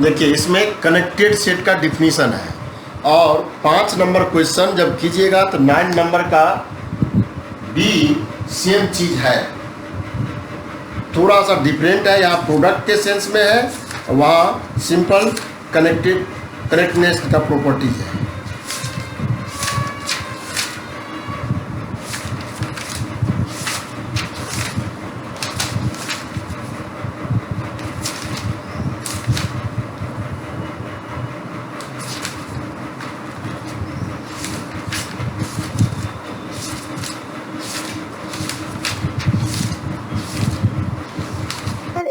देखिए इसमें connected set का डिफिनीशन है और 5 नंबर क्वेश्चन जब कीजिएगा तो 9 नंबर का भी सेम चीज है, थोड़ा सा डिफरेंट है। यहाँ प्रोडक्ट के सेंस में है, वहाँ सिंपल कनेक्टनेस का प्रॉपर्टी है।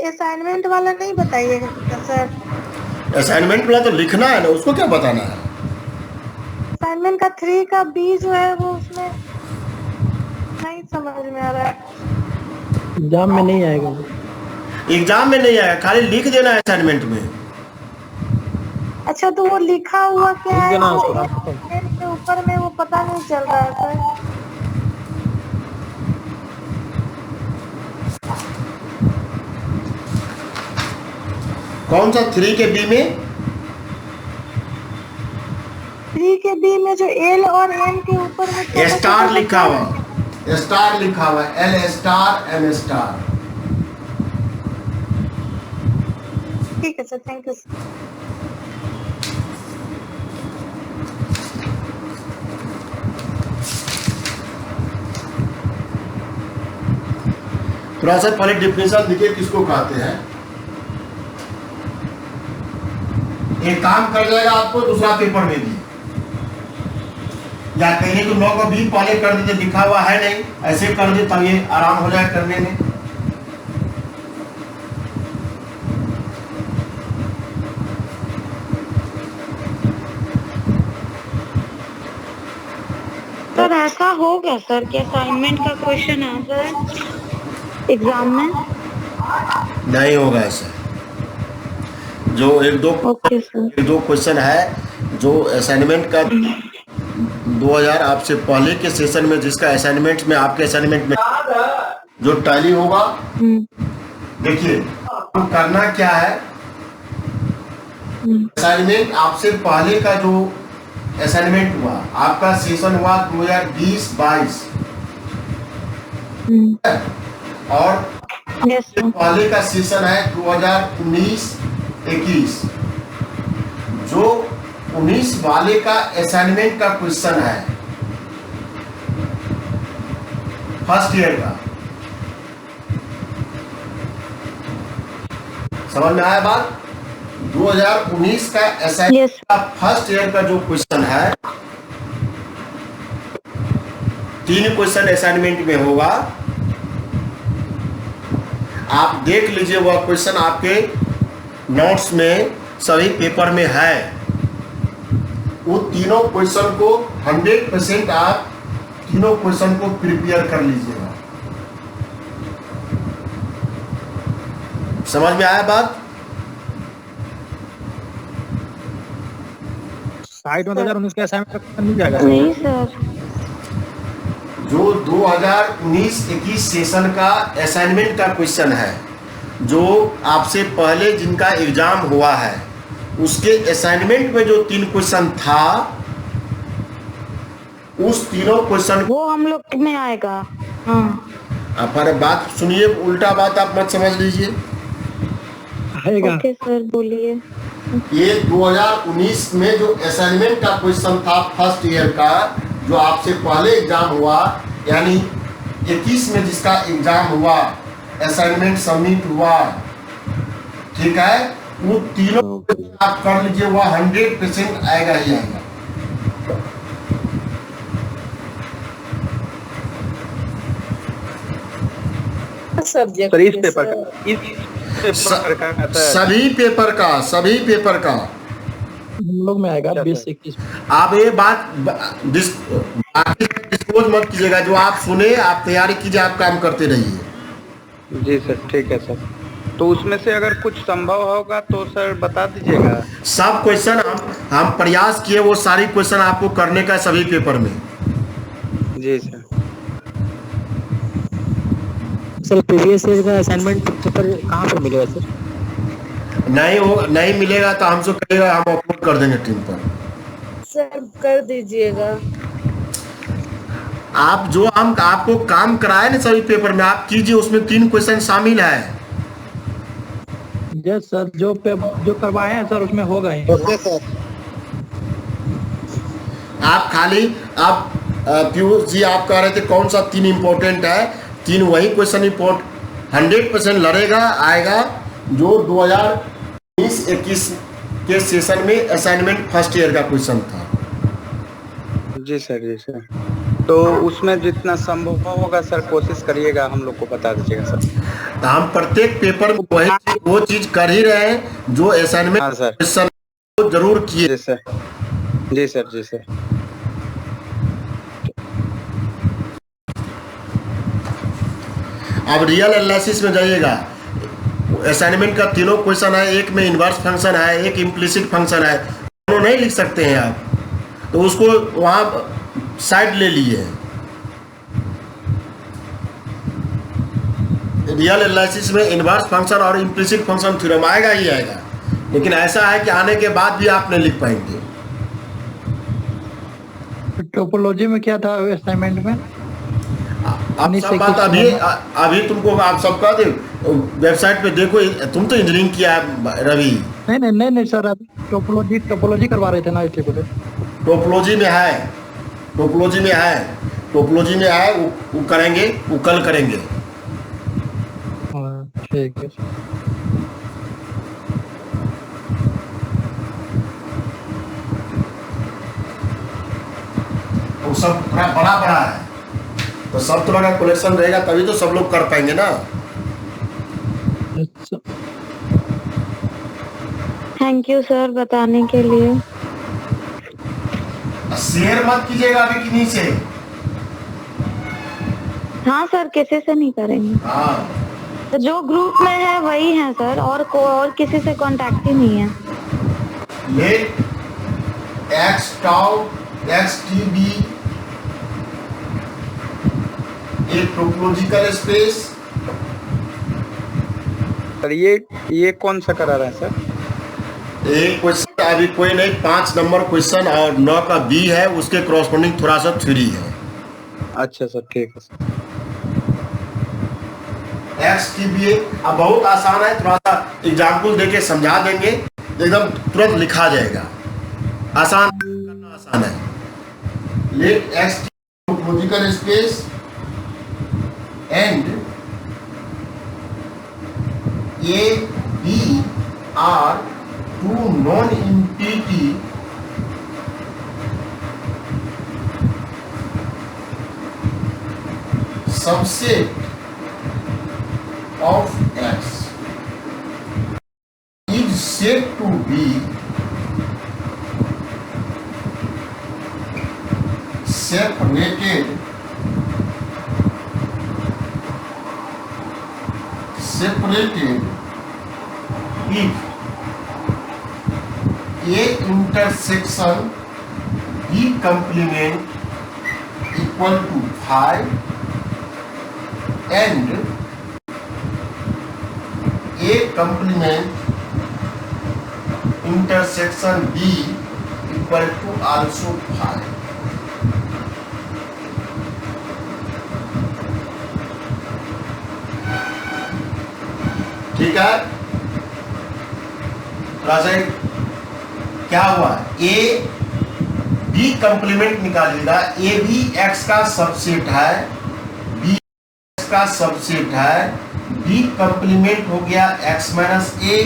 असाइनमेंट वाला नहीं बताइएगा सर। असाइनमेंट वाला तो लिखना है ना, उसको क्या बताना है। असाइनमेंट का 3 का बी जो है वो उसमें नहीं समझ में आ रहा है। एग्जाम में नहीं आएगा, एग्जाम में नहीं आएगा, खाली लिख देना है असाइनमेंट में। अच्छा तो वो लिखा हुआ क्या है लिख देना वो उसको। के ऊपर में वो पता नहीं चल रहा है सर। कौन सा 3 के बी में? 3 के बी में जो एल और एम के ऊपर में स्टार लिखा हुआ, स्टार लिखा हुआ, एल स्टार एम स्टार। ठीक है सर, थैंक यू सर। थोड़ा सा पहले डिफिनेशन देखिए किसको कहते हैं। एक काम कर जाएगा आपको दूसरा पेपर में भी, या कहीं तो 9 का भी पहले कर देते, लिखा हुआ है नहीं, ऐसे कर दे तब ये आराम हो जाए करने में। सर ऐसा होगा सर कि असाइनमेंट का क्वेश्चन आंसर एग्जाम में नहीं होगा ऐसा। जो एक दो क्वेश्चन है जो असाइनमेंट का 2000 आपसे पहले के सेशन में, जिसका असाइनमेंट में आपके असाइनमेंट में जो टैली होगा, देखिए करना क्या है। असाइनमेंट आपसे पहले का जो असाइनमेंट हुआ, आपका सेशन हुआ 2020-22 और पहले का सेशन है 2019-21। जो 19 वाले का असाइनमेंट का क्वेश्चन है फर्स्ट ईयर का, समझ में आया बात? 2019 का असाइनमेंट का फर्स्ट ईयर का जो क्वेश्चन है, 3 क्वेश्चन असाइनमेंट में होगा। आप देख लीजिए वह क्वेश्चन आपके नोट्स में सभी पेपर में है। वो तीनों क्वेश्चन को 100% आप तीनों क्वेश्चन को प्रिपेयर कर लीजिएगा। समझ में आया बात? साइड में 2019 के असाइनमेंट मिल जाएगा। नहीं सर, जो 2019-21 सेशन का असाइनमेंट का क्वेश्चन है, जो आपसे पहले जिनका एग्जाम हुआ है, उसके असाइनमेंट में जो 3 क्वेश्चन था, उस तीनों क्वेश्चन वो हम लोग में आएगा। हाँ आप बात सुनिए, उल्टा बात आप मत समझ लीजिए। आएगा। ओके सर बोलिए। ये 2019 में जो असाइनमेंट का क्वेश्चन था फर्स्ट ईयर का, जो आपसे पहले एग्जाम हुआ, यानी 21 में जिसका एग्जाम हुआ, असाइनमेंट सबमिट हुआ, ठीक है, वो तीनों आप कर लीजिए, वह 100% आएगा ही आएगा। सब्जेक्ट इस पेपर का सभी पेपर का हम लोग में आएगा 20-21। आप ये बात डिस्क्लोज मत कीजिएगा, जो आप सुने आप तैयारी कीजिए, आप काम करते रहिए। जी सर, ठीक है सर। तो उसमें से अगर कुछ संभव होगा तो सर बता दीजिएगा। सब क्वेश्चन हम प्रयास किए, वो सारी क्वेश्चन आपको करने का सभी पेपर में। जी सर। सर प्रीवियस ईयर का असाइनमेंट पेपर कहाँ पर मिलेगा सर? नहीं मिलेगा तो हमसे कहेगा, हम अपलोड कर देंगे टीम पर। सर कर दीजिएगा। आप जो हम आपको काम कराए ना सभी पेपर में, आप कीजिए, उसमें 3 क्वेश्चन शामिल है। यस सर, जो करवाए हैं सर उसमें होगा ही। Okay sir. आप खाली आप पीयूष जी आप कह रहे थे कौन सा 3 इंपॉर्टेंट है, 3 वही क्वेश्चन 100% लड़ेगा आएगा जो 2019-21 के सेशन में असाइनमेंट फर्स्ट ईयर का क्वेश्चन था। जी सर, जी सर। तो उसमें जितना संभव होगा सर कोशिश करिएगा, हम लोग को बता दीजिएगा सर। तो हम प्रत्येक पेपर में वो चीज कर ही रहे हैं जो असाइनमेंट हाँ सर। क्वेश्चन को जरूर किए। जी सर, जी सर, जी सर। अब रियल एनालिसिस में जाइएगा, असाइनमेंट का 3 क्वेश्चन है, एक में इनवर्स फंक्शन है, एक इम्प्लिसिट फंक्शन है, दोनों नहीं लिख सकते हैं आप, तो उसको वहाँ साइड ले लिए। रियल एनालिसिस में इनवर्स फंक्शन और इम्प्लिसिट फंक्शन थ्योरम आएगा ही आएगा, लेकिन ऐसा है कि आने के बाद भी आप नहीं लिख पाएंगे। टोपोलॉजी में क्या था असाइनमेंट में? अब सब बात अभी तुमको आप सब कह दे, वेबसाइट पे देखो, तुम तो इंजीनियरिंग किया है रवि। नहीं सर, अभी टोपोलॉजी करवा रहे थे ना इसलिए बोले। टोपोलॉजी में है, वो करेंगे, वो कल करेंगे। हाँ ठीक है सर। वो सब बड़ा है, तो सब तरह का कलेक्शन रहेगा तभी तो सब लोग कर पाएंगे ना। थैंक यू सर बताने के लिए। शेयर मत कीजिएगा अभी किन्हीं से। हाँ सर, किसी से नहीं करेंगे। हाँ, तो जो ग्रुप में है वही है सर, और किसी से कांटेक्ट ही नहीं है। Let X tau X T be एक टोपोलॉजिकल स्पेस। सर ये कौन सा करा रहा है सर? एक क्वेश्चन अभी कोई नहीं, 5 नंबर क्वेश्चन और 9 का बी है, उसके क्रॉसपोंडिंग थोड़ा सा थ्योरी है। अच्छा सर, ठीक है सर। एक्स की बी अब बहुत आसान है, थोड़ा सा एग्जाम्पल देके समझा देंगे, एकदम तुरंत लिखा जाएगा। आसान करना आसान है। Let X topological space and A, B are 2 non-empty subset of X is said to be separated if A intersection B complement equal to 5 and A complement intersection B equal to also 5। ठीक है, क्या हुआ, A B complement निकालिएगा। ए भी x का subset है, B x का subset है, B complement हो गया एक्स माइनस ए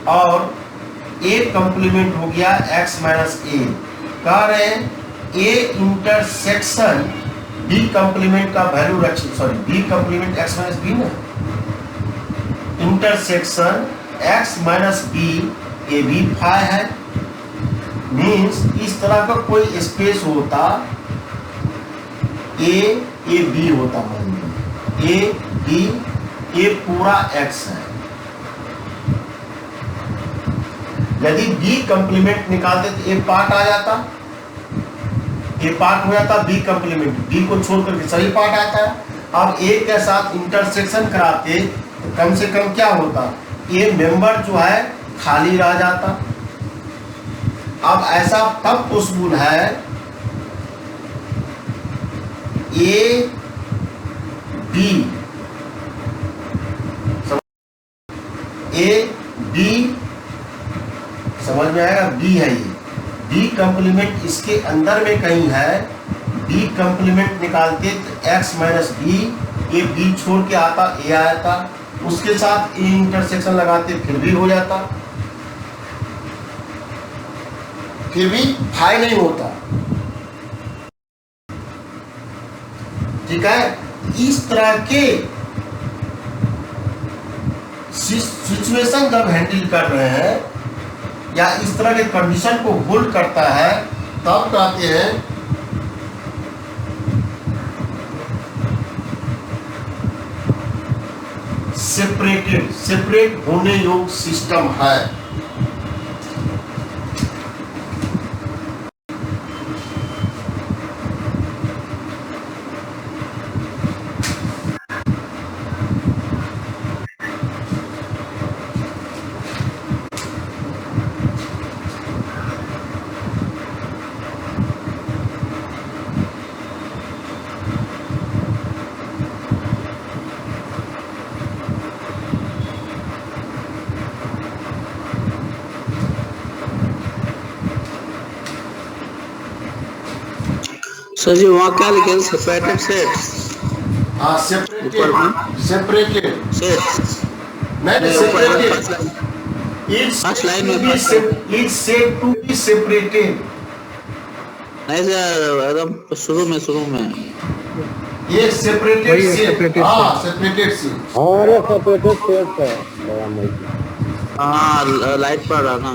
और ए कंप्लीमेंट हो गया एक्स माइनस ए। कह रहे हैं ए इंटरसेक्शन बी कंप्लीमेंट का वैल्यू रखिए, sorry B complement X minus B ना, intersection x minus B A B phi है। मीन्स इस तरह का कोई स्पेस होता, ए बी होता, ए बी ए पूरा x है। यदि b कंप्लीमेंट निकालते तो ए पार्ट आ जाता, ए पार्ट हो जाता, बी कंप्लीमेंट बी को छोड़ करके सही पार्ट आता है। अब ए के साथ इंटरसेक्शन कराते कम से कम क्या होता, ये मेंबर जो है खाली रह जाता। अब ऐसा तब पॉसिबल है ए बी, ए बी समझ में आएगा, बी है ये, बी कंप्लीमेंट इसके अंदर में कहीं है, बी कंप्लीमेंट निकालते तो एक्स माइनस बी, ये बी छोड़ के आता ए आता, उसके साथ ए इंटरसेक्शन लगाते फिर भी हो जाता, फिर भी फाई नहीं होता। ठीक है, इस तरह के सिचुएशन जब हैंडल कर रहे हैं या इस तरह के कंडीशन को होल्ड करता है तब कहते हैं सेपरेट होने योग्य सिस्टम है। सर जी वहाँ क्या लिखे सेपरेटेड सेट? हाँ, सेपरेटेड नहीं, separated it's said to be separated. नहीं सर, एकदम शुरू में ये सेपरेटेड सेट, हाँ सेपरेटेड सेट, और ये सेपरेटेड सेट है। हाँ लाइट पड़ रहा ना।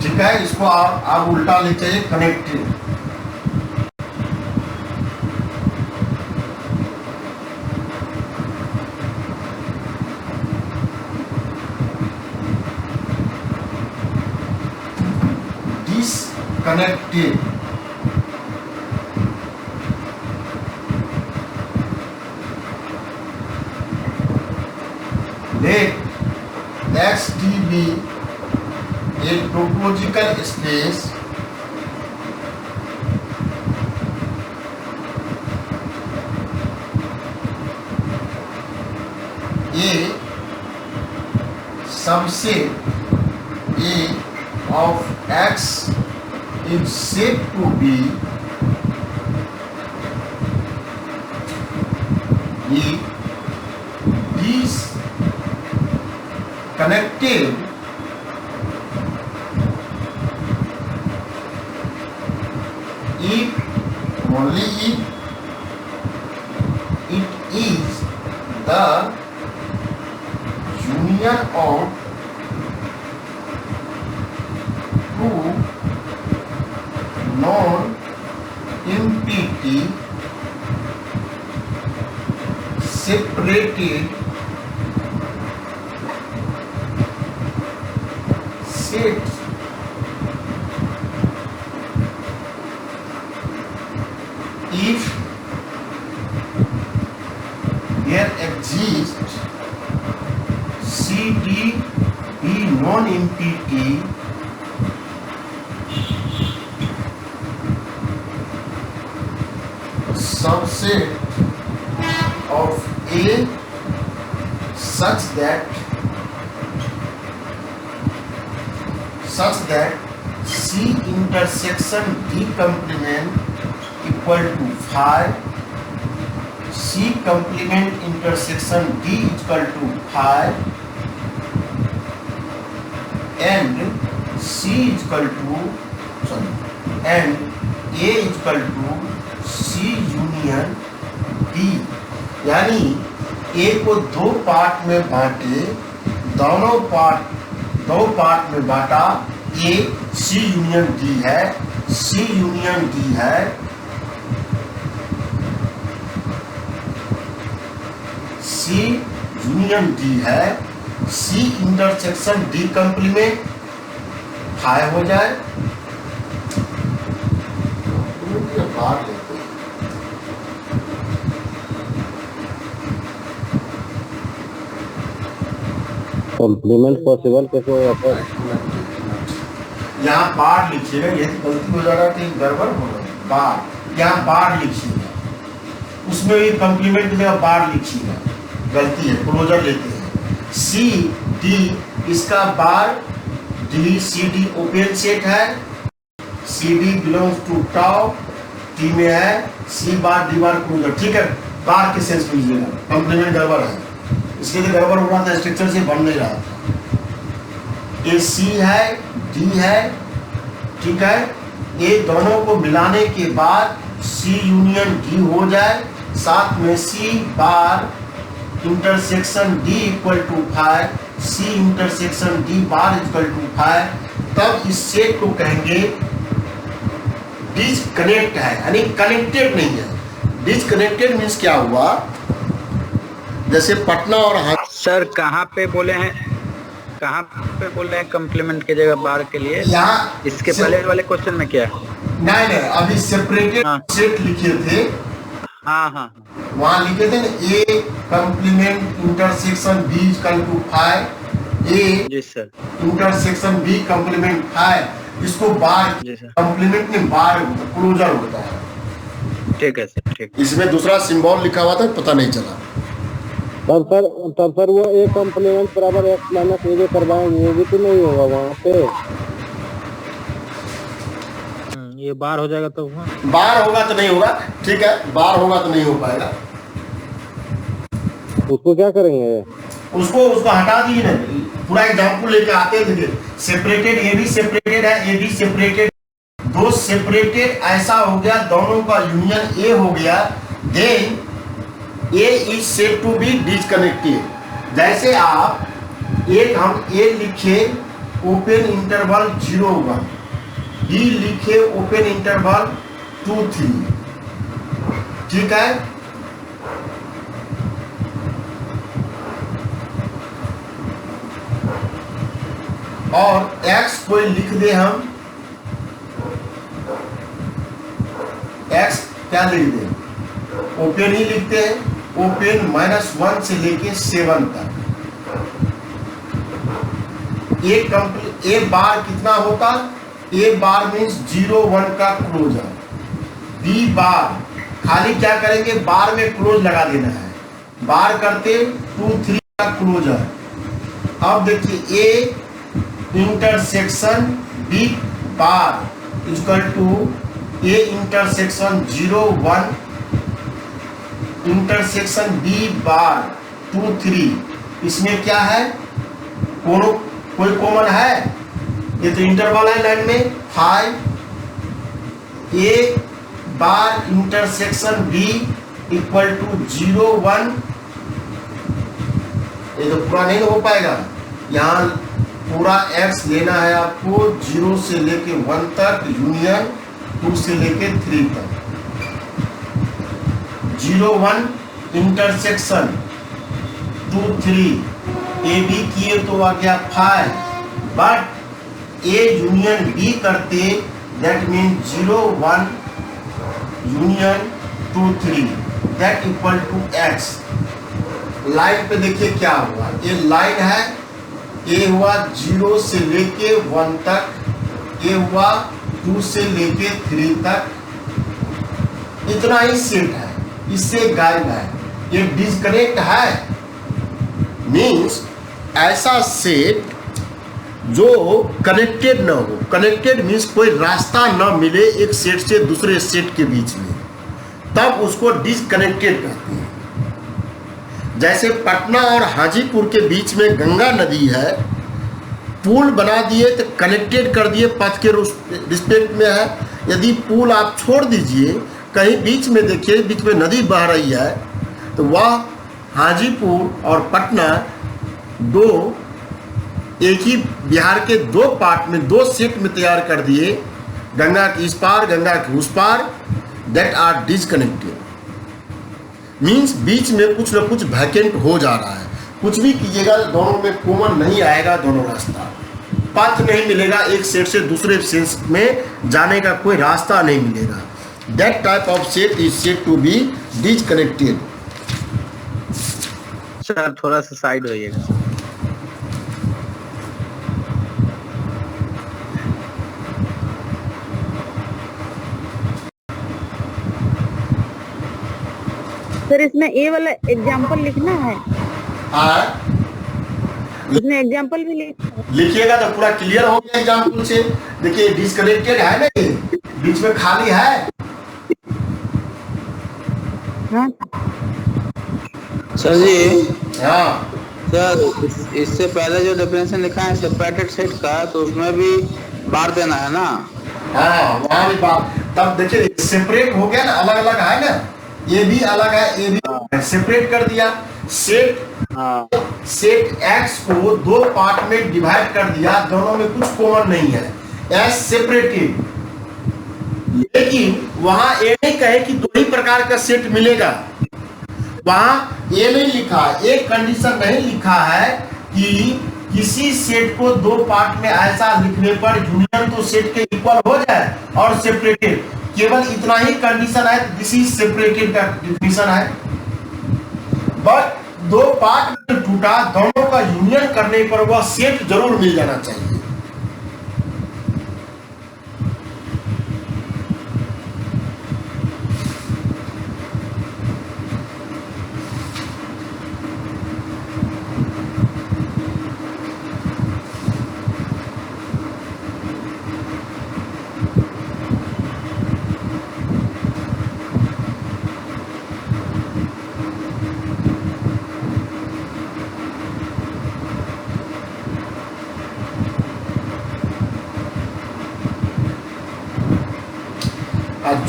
ठीक है, इसको आप उल्टा लिखते हैं connected. Disconnected, let X D be a topological space a subset A of X is said to be disconnected if only if it is the union of two non-empty separated sets if there exists CDE non-empty subset of A such that C intersection D complement equal to phi, C complement intersection D equal to phi, and C equal to and A equal to C union D। यानी A को दो part में बांटे, दो part में बांटा, ए सी union D है, सी union D है, सी यूनियन डी है, C intersection D complement five हो जाए। बाहर लेते हैं। कॉम्प्लीमेंट पॉसिबल कैसे होगा सर? यहाँ बार लिखिएगा, यदि गलती हो जा रहा है तो गड़बड़ हो रहा है। बार, यहाँ बार लिखिएगा, उसमें भी कॉम्प्लीमेंट की जगह बार लिखिएगा, गलती है, क्लोजर लेते हैं। सी डी इसका bar, D C D open set है, C D belongs to tau, T में है, सी बार डी बार क्लोजर, ठीक है। बार के सेंस में लीजिएगा, कॉम्प्लीमेंट गड़बड़ है, इसके लिए गड़बड़ हो रहा था, स्ट्रक्चर से बन नहीं रहा था। ये सी है, डी है, ठीक है। ये दोनों को मिलाने के बाद सी यूनियन डी हो जाए, साथ में C bar intersection D equal to 5, C intersection D bar equal to 5, तब इस सेट को कहेंगे डिसकनेक्ट है, यानी कनेक्टेड नहीं है। डिसकनेक्टेड मीन्स क्या हुआ, जैसे पटना और सर कहाँ पे बोले हैं, कहाँ पे बोल रहे हैं कॉम्प्लीमेंट की जगह बार के लिए? यहाँ इसके पहले वाले क्वेश्चन में क्या है? नहीं, अभी सेपरेटेड सेट लिखे थे। हाँ, वहाँ लिखे थे ना, A complement intersection B equal to 5, A जी सर, इंटरसेक्शन बी कॉम्प्लीमेंट 5, इसको बार, जी सर, कॉम्प्लीमेंट में बार क्लोजर होता है। ठीक है सर, ठीक। इसमें दूसरा सिंबल लिखा हुआ था, पता नहीं चला। तब सर वो ए कॉम्प्लीमेंट बराबर एक्स माइनस ए जो करवाएंगे वो भी तो नहीं होगा वहाँ पे। ये बार हो जाएगा तो बार होगा तो नहीं होगा, ठीक है, बार होगा तो नहीं हो पाएगा। उसको क्या करेंगे? उसको हटा दीजिए ना, पूरा एग्जाम्पल लेके आते हैं। देखिए सेपरेटेड, ए भी सेपरेटेड है, ए भी सेपरेटेड, दो सेपरेटेड ऐसा हो गया, दोनों का यूनियन ए हो गया, then A is said to be disconnected. जैसे आप एक हम ए लिखे ओपन इंटरवल 0-1, बी लिखे ओपन इंटरवल 2-3, ठीक है। और x कोई लिख दे, हम x क्या लिख दे, ओपन ही लिखते हैं, ओपन -1 से लेके 7 तक। ए बार कितना होता, ए बार मीन्स 0-1 का क्लोजर, बी बार खाली क्या करेंगे, बार में क्लोज लगा देना है, बार करते 2-3 का क्लोजर। अब देखिए A intersection B bar equal to A intersection 0-1 intersection B bar 2-3, इसमें क्या है, कोई कॉमन है, ये तो इंटरवल है लाइन में 5, ए बार इंटरसेक्शन बी इक्वल टू 0-1, ये तो पूरा नहीं हो पाएगा, यहाँ पूरा x लेना है आपको, 0 से लेके 1 तक, यूनियन 2 से लेके 3 तक, 0-1 इंटरसेक्शन 2-3, ए बी किए तो आ गया 5, बट ए यूनियन बी करते, that mean 0-1 union 2-3, that equal to x। Line पे देखिए क्या हुआ, ये लाइन है, ए हुआ 0 से लेके 1 तक, ए हुआ 2 से लेके 3 तक, इतना ही सेट है, इससे गायब है, ये डिस्कनेक्ट है। मीन्स ऐसा सेट जो कनेक्टेड न हो, कनेक्टेड मीन्स कोई रास्ता न मिले एक सेट से दूसरे सेट के बीच में, तब उसको डिस्कनेक्टेड कहते हैं। जैसे पटना और हाजीपुर के बीच में गंगा नदी है, पुल बना दिए तो कनेक्टेड कर दिए, पथ के रिस्पेक्ट में है। यदि पुल आप छोड़ दीजिए, कहीं बीच में देखिए बीच में नदी बह रही है, तो वह हाजीपुर और पटना दो एक ही बिहार के दो पार्ट में, दो सेट में तैयार कर दिए, गंगा के इस पार गंगा के उस पार, दैट आर डिसकनेक्टेड। मीन्स बीच में कुछ न कुछ वैकेंट हो जा रहा है। कुछ भी कीजिएगा दोनों में कॉमन नहीं आएगा, दोनों रास्ता पथ नहीं मिलेगा, एक सेट से दूसरे सेट में जाने का कोई रास्ता नहीं मिलेगा। That type of set is said to be disconnected. Sir थोड़ा सा साइड होइएगा। सर इसमें ए वाला एग्जाम्पल लिखना है, इसमें एग्जाम्पल भी लिखिएगा तो पूरा क्लियर हो गया एग्जाम्पल से। देखिए डिसकनेक्टेड है ना, ये बीच में खाली है। हाँ सर जी, हाँ सर इससे पहले जो डेफिनेशन लिखा है सेपरेटेड सेट का, तो उसमें भी बार देना है ना? हाँ वहाँ भी बात। तब देखिए सेपरेट हो गया ना, अलग अलग है ना, ये भी अलग है, ये भी सेपरेट कर दिया। सेट सेट एक्स को दो पार्ट में डिवाइड कर दिया, दोनों में कुछ कॉमन नहीं है, एस सेपरेटेड। लेकिन वहां ये नहीं कहे कि दो ही प्रकार का सेट मिलेगा, वहां ये नहीं लिखा, एक कंडीशन नहीं लिखा है कि किसी सेट को दो पार्ट में ऐसा लिखने पर यूनियन तो सेट के इक्वल हो जाए और सेपरेटेड, केवल इतना ही कंडीशन है। दिस इज सेपरेटेड का डिफिनीशन है। बट दो पार्ट में टूटा, दोनों का यूनियन करने पर वह सेट जरूर मिल जाना चाहिए।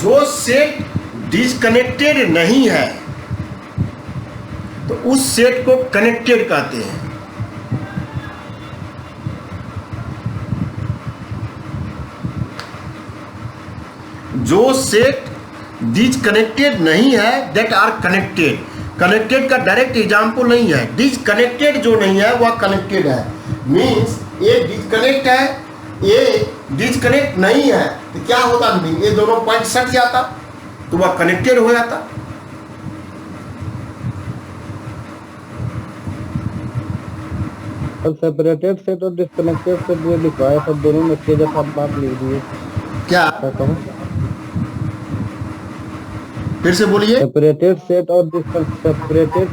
जो सेट डिसकनेक्टेड नहीं है तो उस सेट को कनेक्टेड कहते हैं। जो सेट डिसकनेक्टेड नहीं है दैट आर कनेक्टेड। कनेक्टेड का डायरेक्ट एग्जाम्पल नहीं है, डिसकनेक्टेड जो नहीं है वह कनेक्टेड है। मीन्स ये डिसकनेक्ट है, ये डिसकनेक्ट नहीं है, तो क्या होता नहीं, ये दोनों पॉइंट सट जाता तो वह कनेक्टेड हो जाता। और सेपरेटेड सेट और डिस्कनेक्टेड सेट जो लिखा है सब दोनों में के जैसा बात लिख दिए। क्या कहूँ फिर से बोलिए। सेपरेटेड सेट और डिस्कनेक्टेड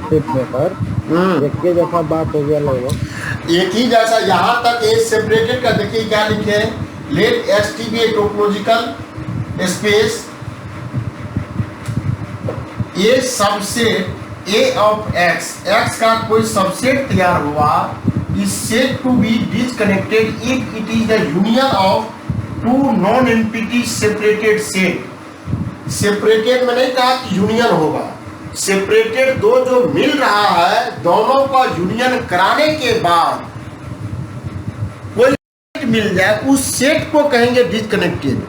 सेट में सर एक के जैसा बात हो गया लगभग। एक ही जैसा, यहाँ तक ये सेपरेटेड का देखिए क्या लिखे हैं, let S T be a topological space, ये subset A of X, X का कोई सबसेट तैयार हुआ, is said to be disconnected if it is the union of two non empty separated set. Separated में नहीं कहा कि यूनियन होगा, सेपरेटेड दो जो मिल रहा है दोनों का यूनियन कराने के बाद कोई सेट मिल जाए उस सेट को कहेंगे डिसकनेक्टेड।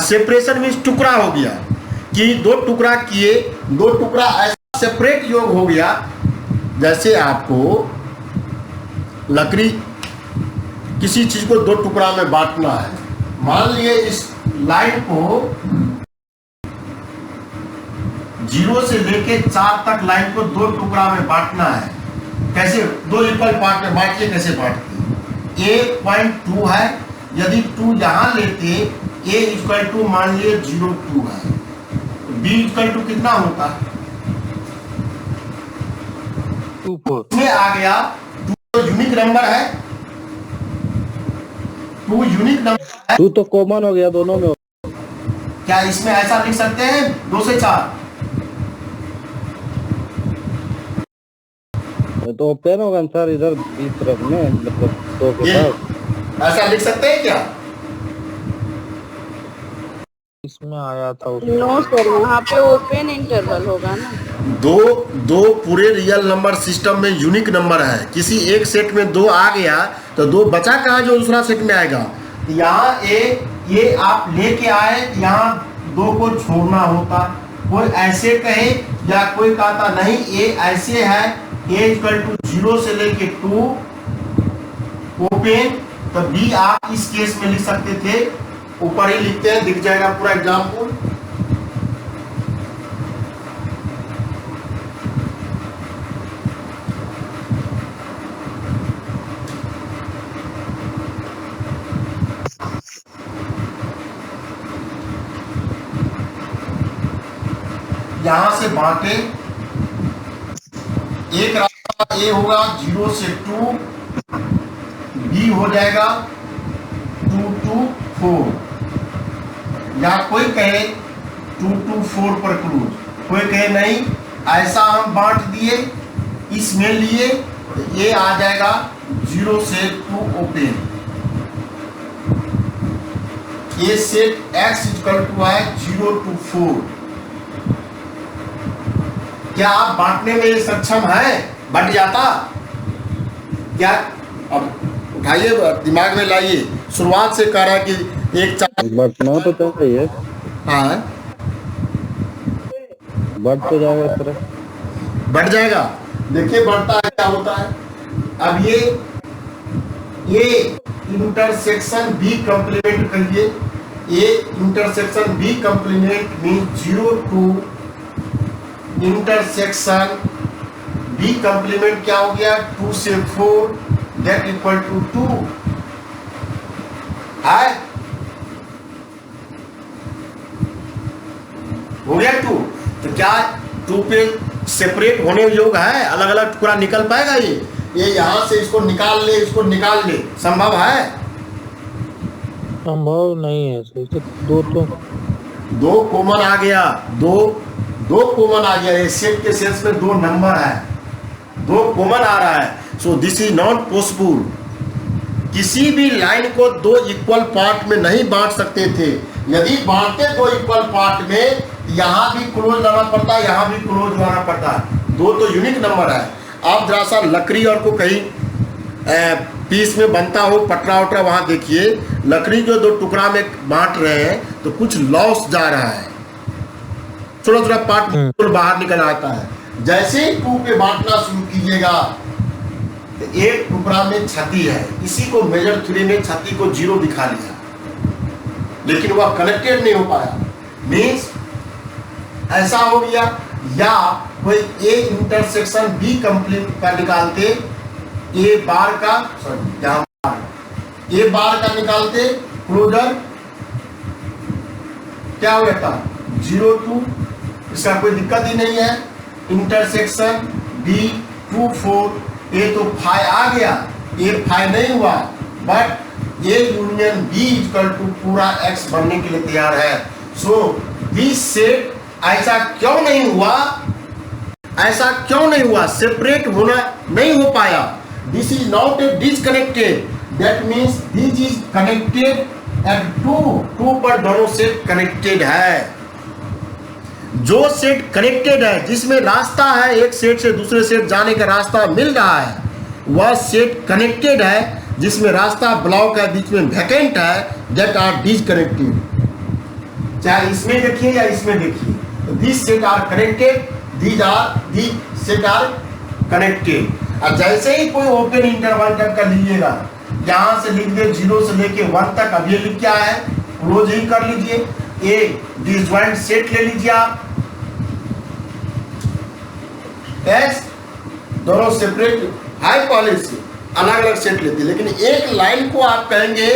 सेपरेशन मीन्स टुकड़ा हो गया कि दो टुकड़ा किए, दो टुकड़ा ऐसा सेपरेट योग हो गया। जैसे आपको लकड़ी किसी चीज को दो टुकड़ा में बांटना है, मान लिए इस लाइन को 0 से लेके 4 तक लाइन को दो टुकड़ा में बांटना है। कैसे? दो इक्वल पार्ट में बांटिए, कैसे बांटते? A पॉइंट 2 है, यदि 2 यहां लेते, A इक्वल टू मान लिए 0.2 है, B इक्वल टू कितना होता है? 2.4 में आ गया। 2 यूनिक नंबर है, 2 यूनिक नंबर है। 2 तो कॉमन हो गया दोनों में। क्या इसमें ऐसा लिख सकते हैं 2 से 4? तो ओपन होगा सर इधर इस तरफ में, मतलब 2 के पास ऐसा लिख सकते हैं क्या? इसमें आया था नो सर, वहाँ पे ओपन इंटरवल होगा ना। दो पूरे रियल नंबर सिस्टम में यूनिक नंबर है। किसी एक सेट में 2 आ गया तो 2 बचा कहाँ जो दूसरा सेट में आएगा। यहाँ ये आप लेके आए, यहाँ 2 को छोड़ना होता। कोई ऐसे कहे या कोई कहता नहीं ये ऐसे है, a = 0 से लेके 2 ओपन, तो b आप इस केस में लिख सकते थे। ऊपर ही लिखते हैं, दिख जाएगा पूरा एग्जाम्पल। यहां से बांटे, एक रास्ता ए होगा 0 से 2, बी हो जाएगा 2 to 4, या कोई कहे 2 to 4 पर क्लोज, कोई कहे नहीं ऐसा हम बांट दिए इसमें लिए तो ये आ जाएगा 0 से 2 ओपन। ये सेट x = है 0 to 4। क्या आप बांटने में सक्षम है? बट जाता क्या? अब उठाइए, दिमाग में लाइए। शुरुआत से कह रहा है कि एक बढ़ना तो चाहिए। हाँ, बढ़ तो जाएगा इस तरह, बढ़ जाएगा। देखिए बढ़ता है, क्या होता है। अब ये इंटरसेक्शन बी कंप्लीमेंट करिए। ये intersection B complement mean 0 to intersection B complement क्या हो गया 2 से 4 दैट इक्वल टू 2 है, हो गया 2। तो क्या 2 पे सेपरेट होने योग्य है? अलग अलग टुकड़ा निकल पाएगा? ये यहां से इसको निकाल ले, इसको निकाल ले, संभव है? संभव नहीं है। सही से दो कॉमन आ गया, दो कॉमन आ गया। ये सेट के सेंस में 2 नंबर है, 2 कॉमन आ रहा है। So this is not possible. किसी भी लाइन को 2 इक्वल पार्ट में नहीं बांट सकते थे। यदि बांटते 2 इक्वल पार्ट में, यहाँ भी क्लोज लाना पड़ता, यहाँ भी क्लोज लाना पड़ता। 2 तो यूनिक नंबर है। आप जरा सा लकड़ी और को कहीं पीस में बनता हो, पटरा वटरा, वहां देखिए लकड़ी जो 2 टुकड़ा में बांट रहे हैं तो कुछ लॉस जा रहा है, थोड़ा थोड़ा पार्ट बाहर निकल आता है। जैसे ही 2 पे बांटना शुरू कीजिएगा तो एक टुकड़ा में क्षति है। इसी को मेजर थ्योरी में क्षति को 0 दिखा लिया, लेकिन वह कनेक्टेड नहीं हो पाया। मीन्स ऐसा हो गया। या कोई ए इंटरसेक्शन बी कंप्लीट कर निकालते, ए बार का, सॉरी यहाँ ए बार का निकालते क्लोजर, क्या हो जाता 0 to, इसका कोई दिक्कत ही नहीं है। इंटरसेक्शन बी 2 4, ए तो 5 आ गया, ए 5 नहीं हुआ, but A union B equal to पूरा x बनने के लिए तैयार है। सो दिस सेट ऐसा क्यों नहीं हुआ? ऐसा क्यों नहीं हुआ? सेपरेट होना नहीं हो पाया। This is not a disconnected, that means this is connected eight 2 पर दोनों सेट कनेक्टेड है। जो सेट कनेक्टेड है, जिसमें रास्ता है एक सेट से दूसरे सेट जाने का रास्ता मिल रहा है, वह सेट कनेक्टेड है। जिसमें रास्ता ब्लॉक है, बीच में वैकेंट है, दैट आर डिसकनेक्टेड। चाहे इसमें देखिए या इसमें देखिए, this set are connected, this set are connected. और जैसे ही कोई ओपन इंटरवल टाइप का लीजिएगा, यहां से लिख दे 0 से लेके 1 तक। अब ये लिख क्या है, क्लोज ही कर लीजिए। ए डिसजॉइंट सेट ले लीजिए आप, एक्स दोनों सेपरेट हाई पहले से अलग अलग सेट लेते, लेकिन एक लाइन को आप कहेंगे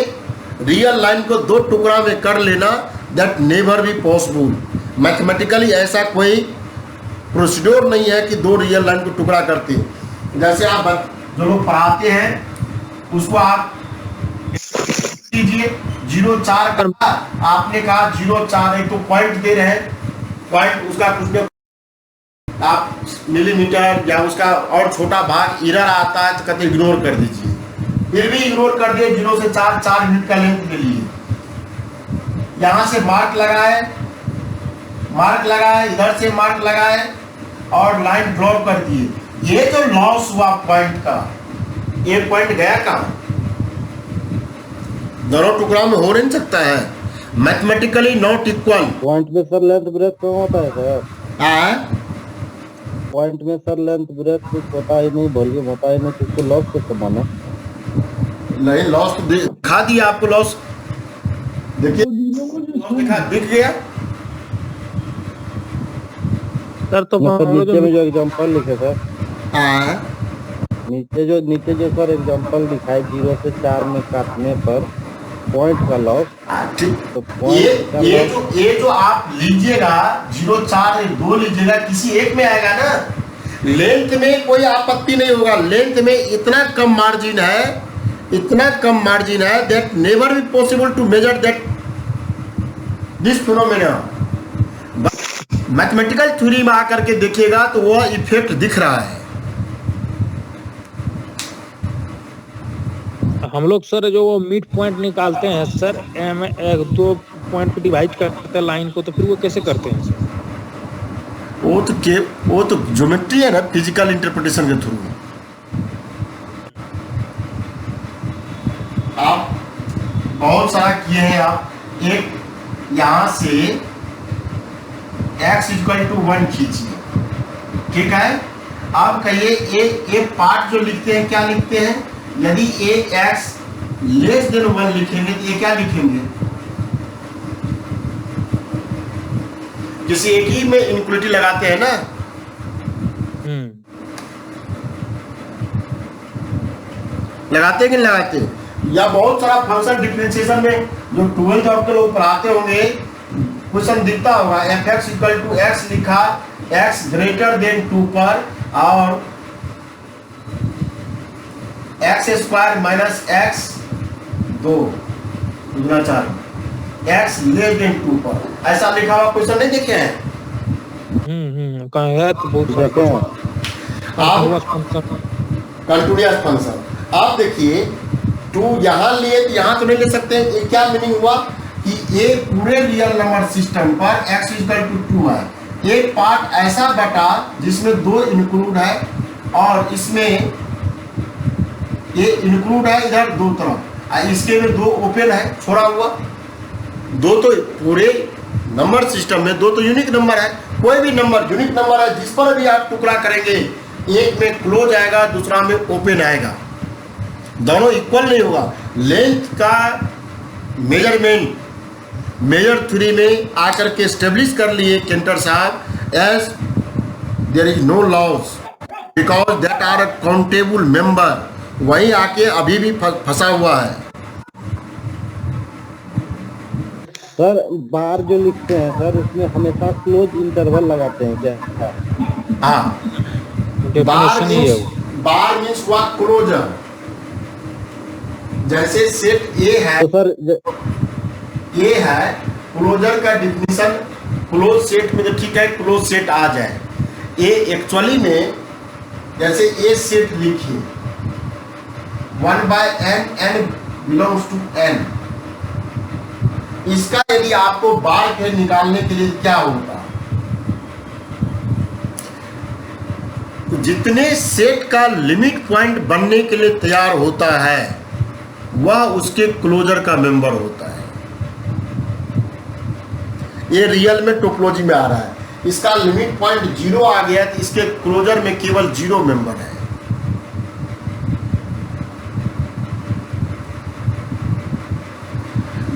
रियल लाइन को 2 टुकड़ा में कर लेना, that never be possible. Mathematically ऐसा कोई प्रोसीड्योर नहीं है कि 2 रियल लाइन को टुकड़ा करते। जैसे आप जो लोग पढ़ाते हैं उसको आप कीजिए 0.4 करना, आपने कहा 0.4, एक तो पॉइंट दे रहे हैं, पॉइंट उसका कुछ न आप मिलीमीटर या उसका और छोटा भाग इरर आता है तो कहते इग्नोर कर दीजिए। फिर भी इग्नोर कर दिए, 0 से 4 यूनिट का लेंथ ले लिए। यहां से मार्क लगाए, इधर से मार्क लगाए, और लाइन ड्रॉ कर दिए। ये जो लॉस हुआ पॉइंट का, ये पॉइंट गया कहाँ? दोनों टुकड़ा में हो नहीं सकता है, मैथमेटिकली नॉट इक्वल। पॉइंट में सर लेंथ ब्रेथ कहाँ होता है सर? पॉइंट में सर लेंथ ब्रेथ कुछ होता ही नहीं, वॉल्यूम होता ही नहीं, किसको लॉस कैसे माने? नहीं, लॉस तो दिखा दिया आपको, लॉस देखिए, लॉस दिख गया सर। तो सर नीचे में जो एग्जांपल लिखे सर, हाँ नीचे जो सर एग्जांपल दिखाई 0 से 4 में काटने पर पॉइंट का लॉस, ठीक। तो पॉइंट का लॉस ये जो आप लीजिएगा 0, 4, 2 लीजिएगा, किसी एक में आएगा ना। लेंथ में कोई आपत्ति नहीं होगा, लेंथ में इतना कम मार्जिन है that never be possible to measure that this phenomena. Mathematical theory में आकर के देखिएगा तो वह इफेक्ट दिख रहा है। हम लोग सर जो वो मिड पॉइंट निकालते हैं सर, दो पॉइंट पे डिवाइड करते हैं लाइन को, तो फिर वो कैसे करते हैं सर? वो तो ज्योमेट्री है ना, फिजिकल इंटरप्रिटेशन के थ्रू। आप बहुत सारा किए हैं। आप एक यहां से x = 1 खींचिए, ठीक है। अब कहिए एक पार्ट जो लिखते हैं, क्या लिखते हैं? यदि x <1 लिखेंगे तो ये क्या लिखेंगे? किसी एक ही में इनक्वलिटी लगाते हैं ना। लगाते हैं कि नहीं लगाते? या बहुत सारा फंक्शन डिफरेंशिएशन में जो 12th आपके लोग पढ़ाते होंगे, क्वेश्चन दिखता होगा, fx = x लिखा, x > 2 पर, और x² - x 2 × 4 x < 2 पर, ऐसा लिखा हुआ क्वेश्चन नहीं देखे हैं? कहाँ है तो बहुत देखे हैं। Continuous function. आप देखिए 2 यहाँ लिए तो यहाँ तो नहीं ले सकते हैं। ये क्या मीनिंग हुआ कि ये पूरे रियल नंबर सिस्टम पर x = 2 है। एक पार्ट ऐसा बटा जिसमें 2 इंक्लूड है, और इसमें ये इंक्लूड है इधर 2 तरफ, इसके में 2 ओपन है, छोड़ा हुआ। 2 तो पूरे नंबर सिस्टम में 2 तो यूनिक नंबर है। कोई भी नंबर यूनिक नंबर है, जिस पर भी आप टुकड़ा करेंगे, एक में क्लोज आएगा, दूसरा में ओपन आएगा, दोनों इक्वल नहीं होगा। लेंथ का मेजरमेंट मेजर थ्योरी में आकर के स्टेब्लिश कर लिए केंटर साहब, as there is no loss because that are a countable member. वहीं आके अभी भी फंसा हुआ है। सर बार जो लिखते हैं सर, उसमें हमेशा क्लोज इंटरवल लगाते हैं क्या? हाँ, बार मीन्स व्हाट? क्लोजर। जैसे सेट ए है, तो सर ये है क्लोजर का डिफिनीशन। क्लोज सेट में तो ठीक है, क्लोज सेट आ जाए। ये एक्चुअली में जैसे ए सेट लिखिए 1/n, n belongs to n। इसका यदि आपको बार के निकालने के लिए क्या होगा, तो जितने सेट का लिमिट पॉइंट बनने के लिए तैयार होता है, वह उसके क्लोजर का मेंबर होता है। ये रियल में टोपोलॉजी में आ रहा है। इसका लिमिट पॉइंट 0 आ गया तो इसके क्लोजर में केवल 0 मेंबर है।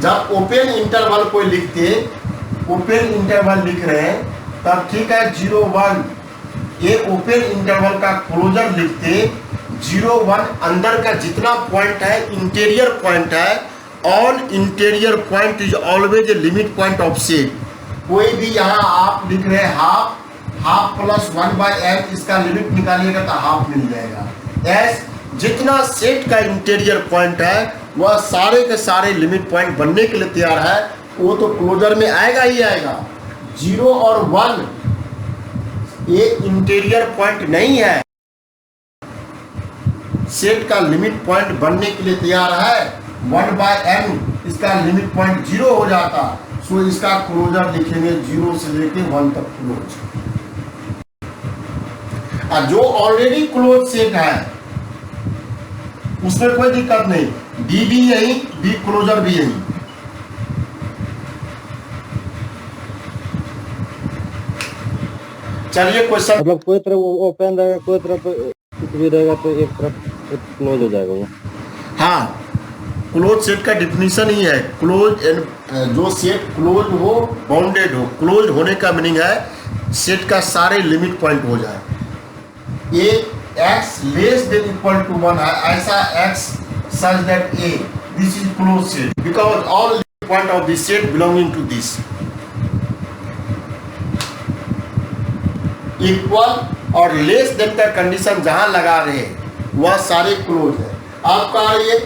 जब ओपन इंटरवल को लिखते, ओपन इंटरवल लिख रहे हैं, तब ठीक है 0, 1, ये ओपन इंटरवल का क्लोजर लिखते 0, 1 अंदर का जितना पॉइंट है इंटीरियर पॉइंट है। All interior point is always a limit point of set. कोई भी यहाँ आप लिख रहे हैं हाफ प्लस 1/n, इसका लिमिट निकालिएगा तो हाफ मिल जाएगा। एस जितना सेट का इंटीरियर पॉइंट है वह सारे के सारे लिमिट पॉइंट बनने के लिए तैयार है, वो तो क्लोजर में आएगा ही आएगा। 0 और 1 ये इंटीरियर पॉइंट नहीं है, सेट का लिमिट पॉइंट बनने के लिए तैयार है। 1/n इसका लिमिट पॉइंट 0 हो जाता, सो इसका क्लोजर लिखेंगे 0 से लेके 1 तक क्लोज। और जो ऑलरेडी क्लोज सेट है उसमें कोई दिक्कत नहीं, डी भी यही, डी क्लोजर भी यही। चलिए क्वेश्चन, मतलब कोई तरफ ओपन रहेगा, कोई तरफ कुछ भी रहेगा तो एक तरफ क्लोज हो जाएगा वो। हाँ, क्लोज सेट का डिफिनीशन ही है क्लोज एंड, जो सेट क्लोज हो, बाउंडेड हो। क्लोज होने का मीनिंग है सेट का सारे लिमिट पॉइंट हो जाए। ये x less than equal to 1 है, ऐसा x such that a this is closed set because all limit point of this set belonging to this equal और लेस देन का कंडीशन जहां लगा रहे वह सारे क्लोज है। आपका ये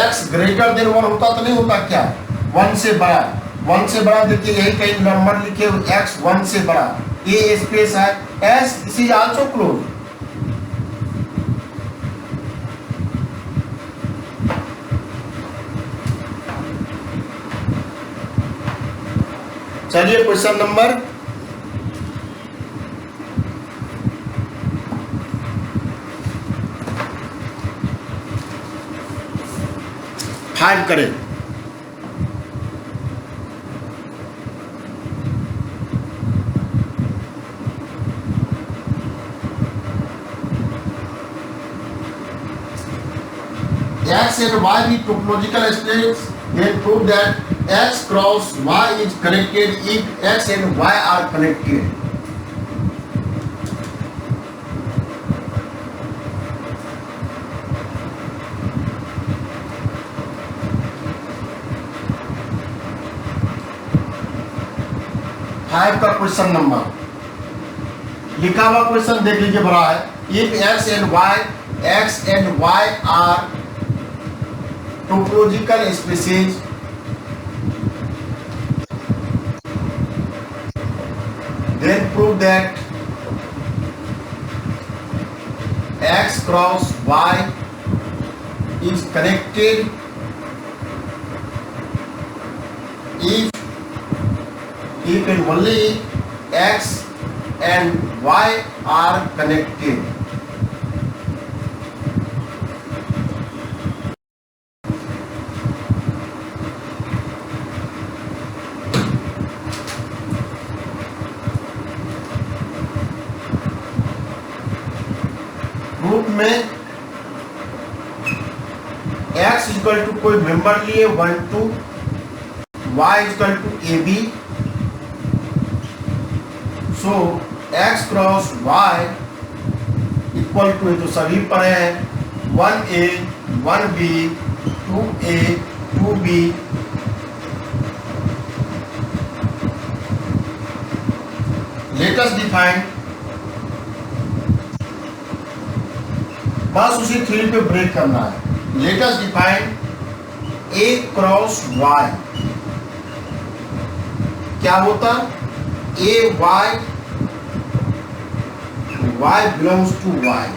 x ग्रेटर देन 1 होता तो नहीं होता क्या, 1 से बड़ा, 1 से बड़ा देखिए यही कहीं नंबर लिखे x 1 से बड़ा, ये स्पेस है s, this is also close. चलिए क्वेश्चन नंबर 5 करें। X and Y be topological space, then prove that X cross Y is connected if X and Y are connected. Five का question number लिखा हुआ question देख लीजिए, बड़ा है। If X and Y are topological spaces, then prove that X cross Y is connected if and only X and Y are connected. Group में x equal to कोई member लिए 1 2, y equal to A B, so x cross y equal to, तो सभी पढ़े हैं 1a 1b 2a 2b, let us define, बस उसी three पे ब्रेक करना है। Let us define a cross y, क्या होता, a y, y belongs to y,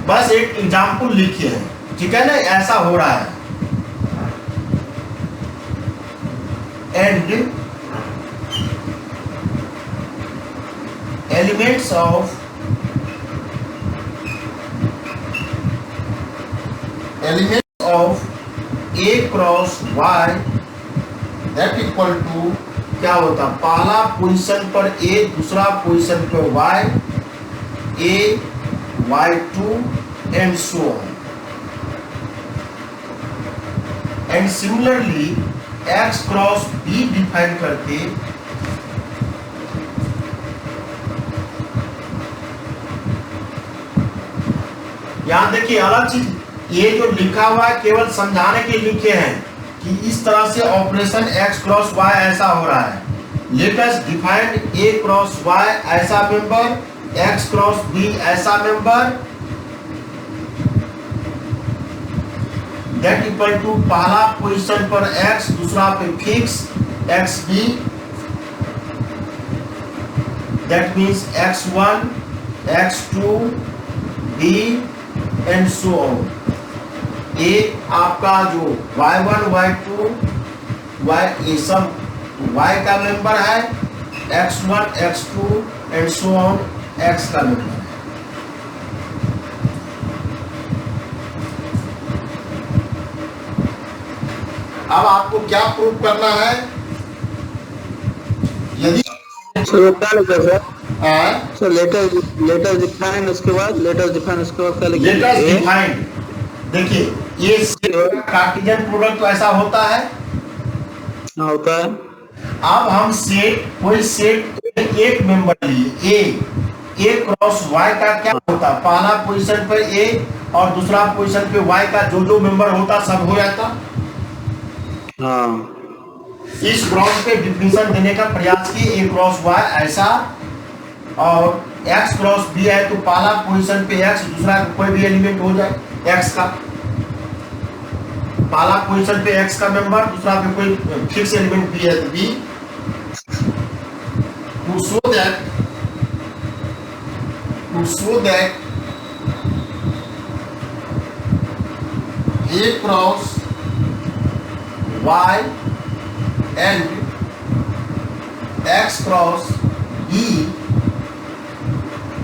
बस एक एग्जाम्पल लिखिए है, ठीक है ना, ऐसा हो रहा है। And elements of a cross y that equal to क्या होता, पहला पोजीशन पर a, दूसरा पोजीशन पर y, a y2 and so on, and similarly x cross b define करके यहां देखिए अलग चीज, ये जो लिखा हुआ है केवल समझाने के लिए लिखे हैं कि इस तरह से ऑपरेशन x क्रॉस y ऐसा हो रहा है। Let us define a cross y ऐसा मेंबर, x क्रॉस b ऐसा मेंबर, दैट इक्वल टू पहला पोजीशन पर x, दूसरा पे fix xb, that means x1 x2 b and so on. ये आपका जो y1 y2 y, ये सब y का मेंबर है, x1 x2 and so on x का मेंबर है। अब आपको क्या प्रूव करना है? यदि सर लेटर डिफाइन, उसके बाद लेटर डिफाइन, उसके बाद क्या लिखेंगे? Letters defined. देखिए ये कार्टेशियन प्रोडक्ट तो ऐसा होता है, हाँ होता है। अब हम सेट, कोई सेट एक मेंबर लिए ए क्रॉस वाई का क्या होता? पहला पोजीशन पे ए और दूसरा पोजीशन पे वाई का जो मेंबर होता सब हो जाता। हाँ इस ग्राउंड पे डिफिनेशन देने का प्रयास किए, ए क्रॉस वाई ऐसा, और एक्स क्रॉस बी है तो पहला पोजीशन पे एक्स, दूसरा कोई भी एलिमेंट हो जाए एक्स का, पहला पोजीशन पे एक्स का मेंबर, दूसरा पे कोई फिक्स एलिमेंट बी है तो B. To show that A cross Y and x cross b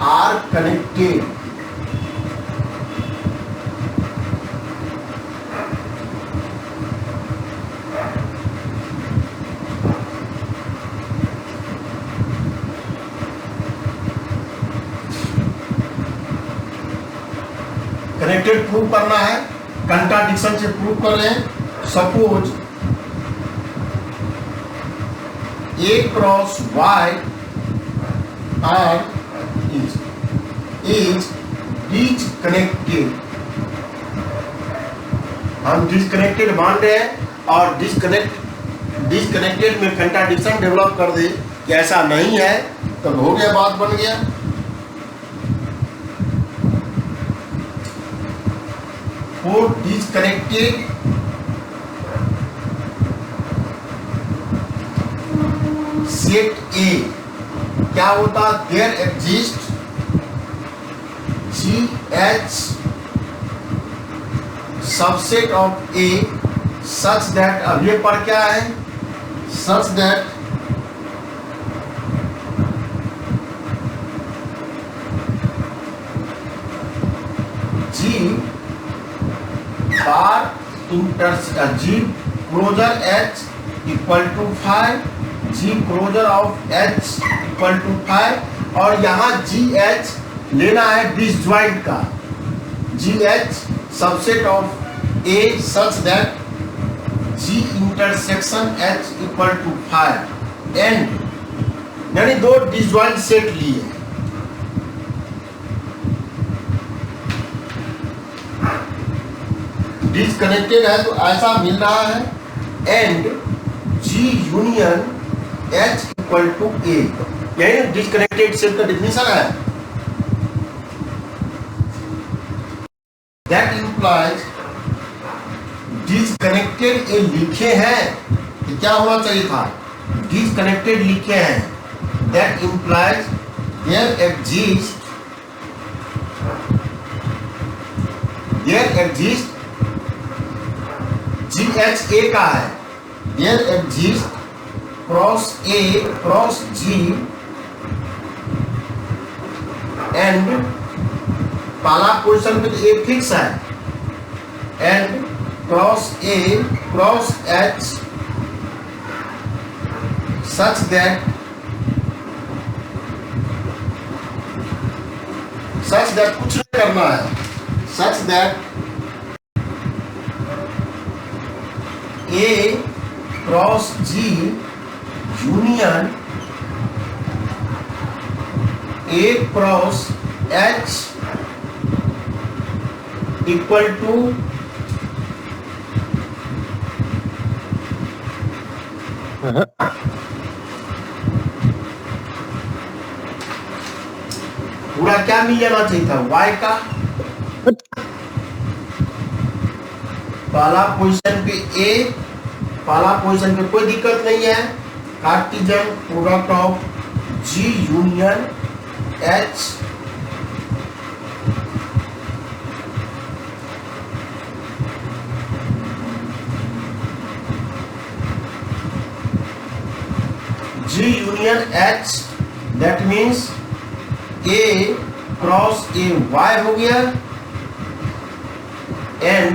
are connected, connected prove करना है, कंट्राडिक्शन से प्रूव कर रहे हैं। Suppose A cross Y are is disconnected, हम डिसकनेक्टेड मान रहे हैं और डिसकनेक्टेड में कंट्राडिक्शन डेवलप कर दे कि ऐसा नहीं है, तब हो गया, बात बन गया। फोर डिसकनेक्टेड सेट ए क्या होता? There exist GH subset of A such that, अब ये पर क्या है? Such that G bar G closure H equal to 5, G closure of H equal to 5, और यहाँ GH लेना है डिसजॉइंट का, GH subset of A such that G intersection H equal to 5 and, यानी दो डिसजॉइंट सेट लिए, disconnected है तो ऐसा मिल रहा है, and G union H equal to A, यही डिसकनेक्टेड सेट का डिफिनेशन है। दैट इंप्लाइज डिसकनेक्टेड ए लिखे हैं, तो क्या होना चाहिए था? डिसकनेक्टेड लिखे हैं। That implies there exist GH A का है, there exist cross A cross G and पहला पोजीशन पे A फिक्स है, and cross A cross H such that कुछ नहीं करना है, such that A cross G union A cross H equal to पूरा क्या मिल जाना चाहिए था? Y का पहला पोजीशन पे A, पहला पोजीशन पे कोई दिक्कत नहीं है, Cartesian product of G union H union H that means A cross A Y हो गया and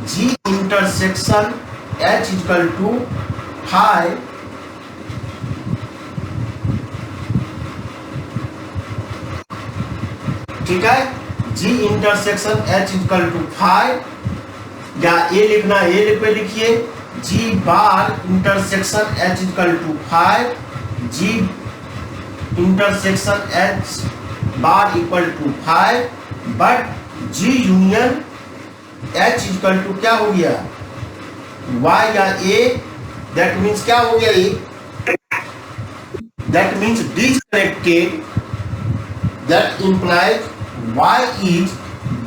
G intersection H equal to phi ठीक है। G intersection H equal to five या ए लिखना ए पे लिखिए G bar intersection H equal to five G intersection H bar equal to five but G union H equal to क्या हो गया Y या ए दैट मीन्स क्या हो गया A that means disconnected that implies y is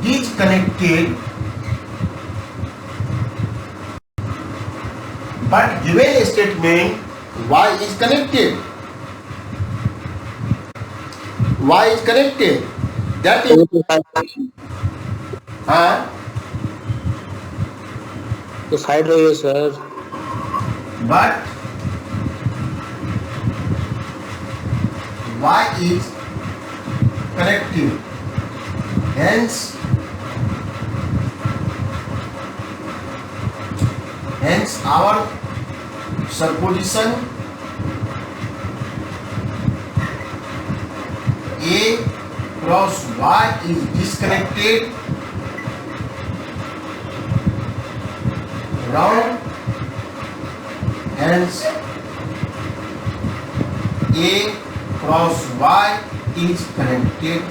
disconnected but given statement y is connected that is हाँ तो side रहिए sir. but y is connected hence our supposition A cross Y is disconnected wrong hence A cross Y is connected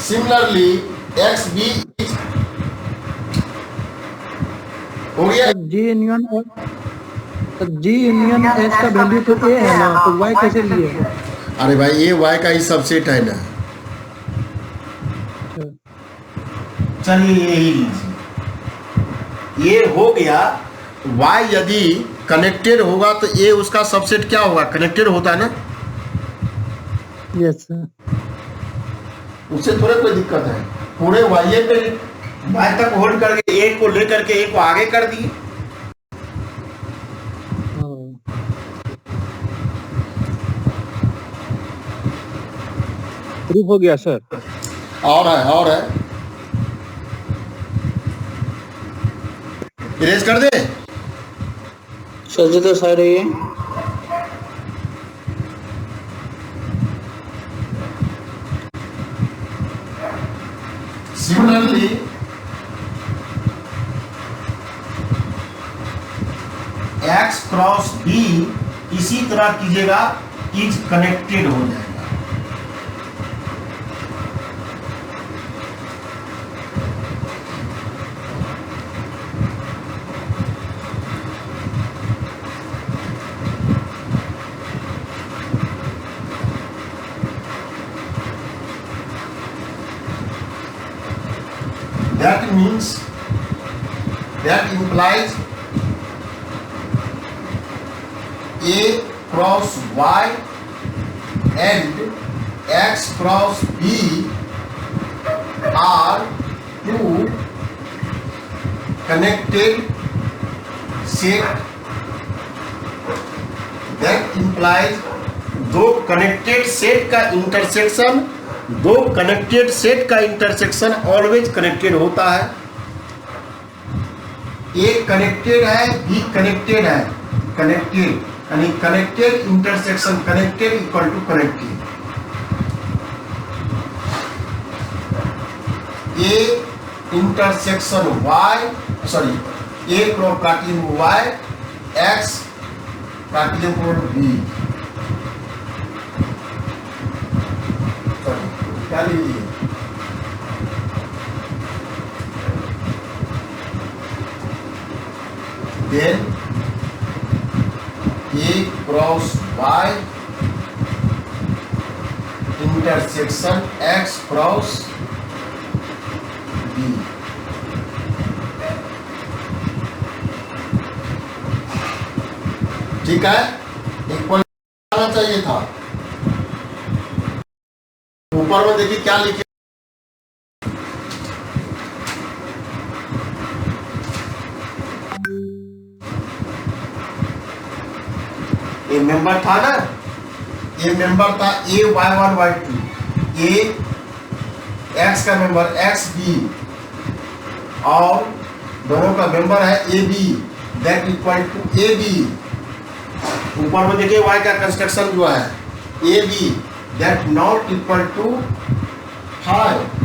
similarly XB is हो गया जी union H का value तो ए है ना, तो वाई कैसे लिए? अरे भाई ये y का ही सबसेट है ना। चलिए यही लीजिए ये हो गया y यदि कनेक्टेड होगा तो a उसका सबसेट क्या होगा कनेक्टेड होता है ना। Yes sir. उससे थोड़े कोई दिक्कत है पूरे y पे y तक होल्ड करके a को लेकर के a को आगे कर दिए। प्रूफ हो गया सर। और है इरेज कर दे सर जी तो साइड रहिए। सिमिलरली x क्रॉस b इसी तरह कीजिएगा इज कनेक्टेड हो जाएगा। That implies A cross Y and X cross B are two connected set. That implies दो कनेक्टेड सेट का इंटरसेक्शन ऑलवेज कनेक्टेड होता है। ए कनेक्टेड है बी कनेक्टेड है कनेक्टेड यानी connected intersection connected equal to connected. A intersection Y A cutting Y X cutting B क्या लीजिए then A cross Y intersection X cross B ठीक है। Equal आना चाहिए था ऊपर में देखिए क्या लिखे ये मेंबर था ना, ये मेंबर था A Y1 Y2, A X का मेंबर एक्स बी और दोनों का मेंबर है A B, that equal to A B. ऊपर में देखिए y का कंस्ट्रक्शन जो है A B that not equal to 5।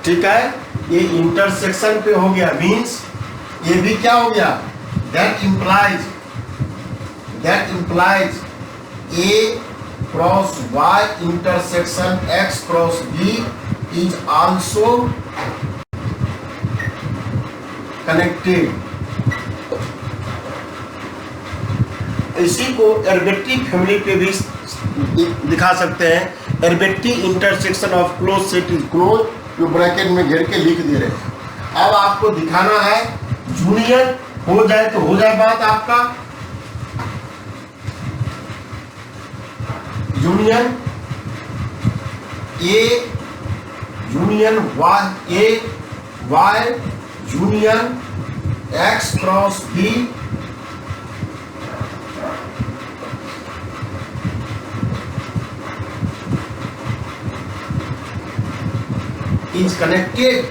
ठीक है, ये इंटरसेक्शन पे हो गया, मींस ये भी क्या हो गया, that implies A cross Y intersection X cross B is also connected. इसी को एरबेटी फैमिली पे भी दिखा सकते हैं। Arbitrary intersection of closed set is closed, जो ब्रैकेट में घेर के लिख दे रहे हैं। अब आपको दिखाना है यूनियन हो जाए तो हो जाए बात आपका, union A union Y A Y union X cross B is connected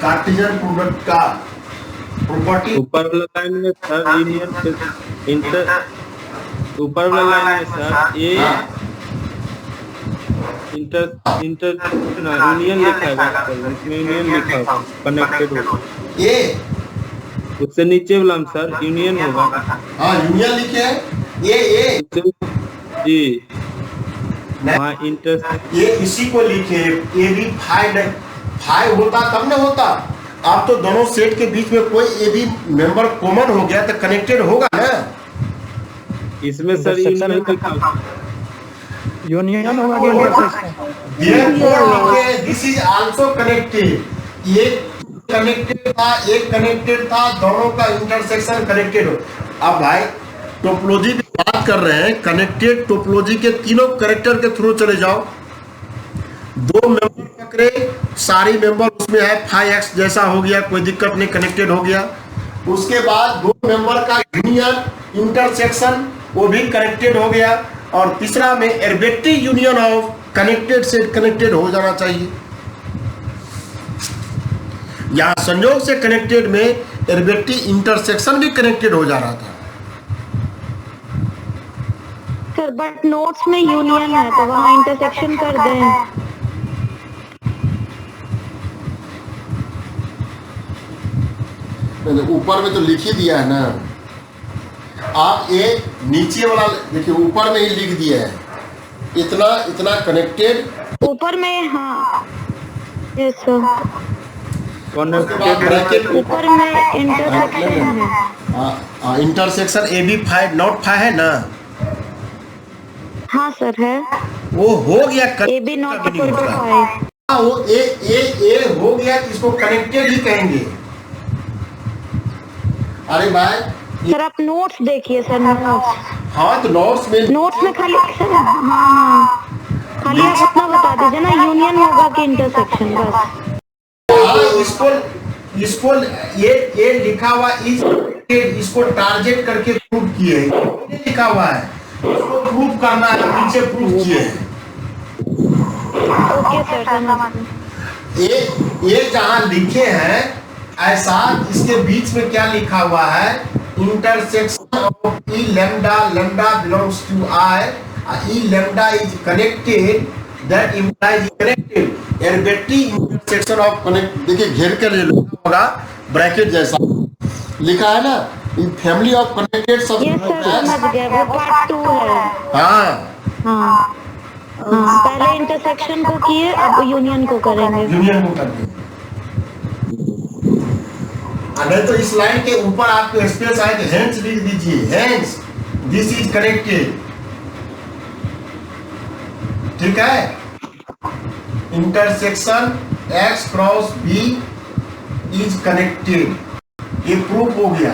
Cartesian product का प्रॉपर्टी ऊपर वाला लाइन में सर यूनियन इंटर, ऊपर वाला लाइन में sir A inter inter union लिखा है, इसमें यूनियन लिखा है, कनेक्टेड होगा। ये उससे नीचे वाला में सर यूनियन होगा। हाँ यूनियन लिखे है ये जी वहाँ इंटर, ये इसी को लिखे ए बी 5 होता तब न होता। अब तो दोनों सेट के बीच में कोई ए बी मेंबर कॉमन हो गया तो कनेक्टेड होगा ना। इसमें सर यूनियन लिखा, यूनियन होगा। This is also connected. ये कनेक्टेड था, दोनों का इंटरसेक्शन कनेक्टेड हो। अब भाई टोपोलॉजी की बात कर रहे हैं, कनेक्टेड टोपोलॉजी के तीनों कैरेक्टर के थ्रू चले जाओ। दो मेंबर पकड़े, सारी मेंबर उसमें है 5x जैसा हो गया, कोई दिक्कत नहीं, कनेक्टेड हो गया। उसके बाद दो मेंबर का यूनियन इंटरसेक्शन वो भी कनेक्टेड हो गया। और तीसरा में एरबेटिव यूनियन ऑफ कनेक्टेड से कनेक्टेड हो जाना चाहिए। यहाँ संयोग से कनेक्टेड में एरबेटिव इंटरसेक्शन भी कनेक्टेड हो जा रहा था। सर बट नोट्स में यूनियन है तो वहाँ इंटरसेक्शन कर दें। ऊपर में तो लिख ही दिया है ना, आप ये नीचे वाला देखिए, ऊपर में ही लिख दिया है, इतना इतना कनेक्टेड ऊपर में। हाँ यस सर, ब्रैकेट ऊपर में इंटरसेक्शन है। इंटरसेक्शन ए बी 5 नॉट 5 है ना। हाँ सर है, वो हो गया A B not equal to 5। हाँ वो ए हो गया, इसको कनेक्टेड ही कहेंगे। अरे भाई सर आप नोट्स देखिए सर, नोट्स। हाँ तो नोट्स में खाली सर, हाँ खाली आप इतना बता दीजिए ना, यूनियन होगा कि इंटरसेक्शन, बस। इसको ये लिखा हुआ इसको टारगेट करके प्रूव किए हैं, लिखा हुआ है, इसको प्रूव करना है, पीछे प्रूव किए हैं। ओके सर समझ। ये जहाँ लिखे हैं ऐसा, इसके बीच में क्या लिखा हुआ है, intersection of E lambda, lambda belongs to I, E lambda is connected, that implies connected. Arbitrary intersection of connect, देखिए घेर कर लिखा होगा, ब्रैकेट जैसा लिखा है ना, इन फैमिली ऑफ कनेक्टेड सब। यस सर समझ गया, वो पार्ट 2 है। हाँ हाँ पहले इंटरसेक्शन को किए, अब यूनियन को करेंगे। यूनियन को करते हैं। नहीं तो इस लाइन के ऊपर आपको स्पेस आए तो हेंस लिख दीजिए, हेंस दिस इज कनेक्टेड। ठीक है, intersection x cross b is connected, ये प्रूफ हो गया।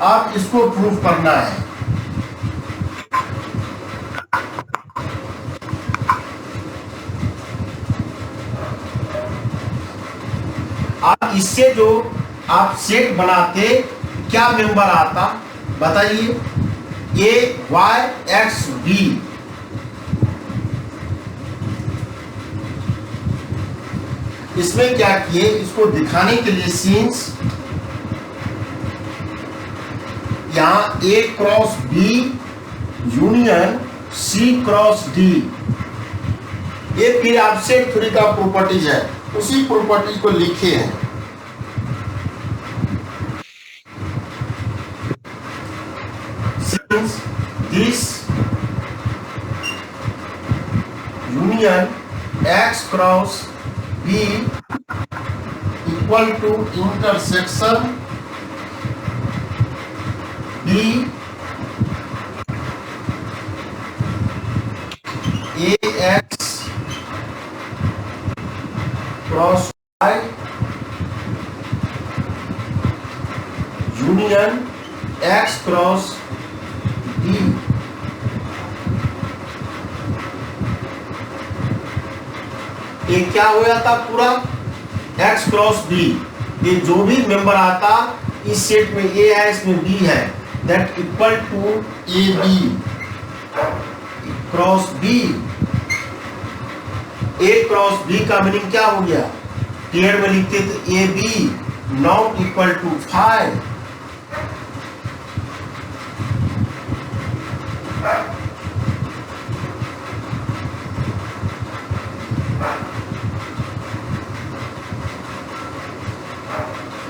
अब इसको प्रूफ करना है। अब इससे जो आप सेट बनाते क्या मेंबर आता बताइए, a y x b। इसमें क्या किए, इसको दिखाने के लिए सीन्स यहां a cross b union c cross d, ये फिर आप सेट थ्योरी का प्रॉपर्टीज है, उसी प्रॉपर्टीज को लिखे हैं। Since this union x cross b equal to intersection b ax cross y union x cross d, ये क्या हो जाता पूरा x क्रॉस b, ये जो भी मेंबर आता इस सेट में a है इसमें b है, that equal to A B cross b। a cross b का मीनिंग क्या हो गया, पेयर में लिखते तो A B not equal to 5।